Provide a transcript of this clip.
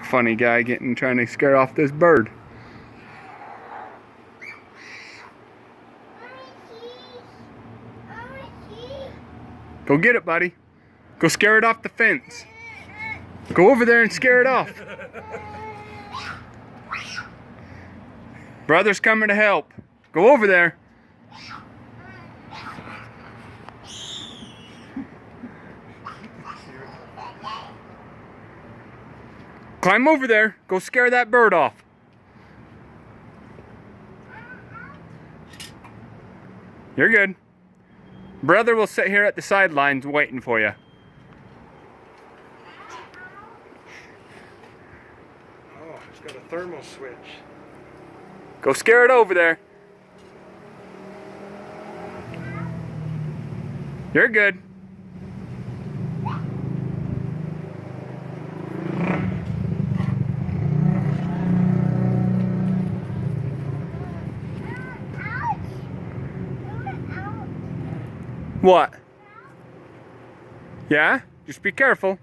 Funny guy trying to scare off this bird. Go get it, buddy. Go scare it off the fence. Go over there and scare it off. Brother's coming to help. Go over there. Climb over there. Go scare that bird off. You're good. Brother will sit here at the sidelines waiting for you. Oh, it's got a thermal switch. Go scare it over there. You're good. What? Yeah? Just be careful.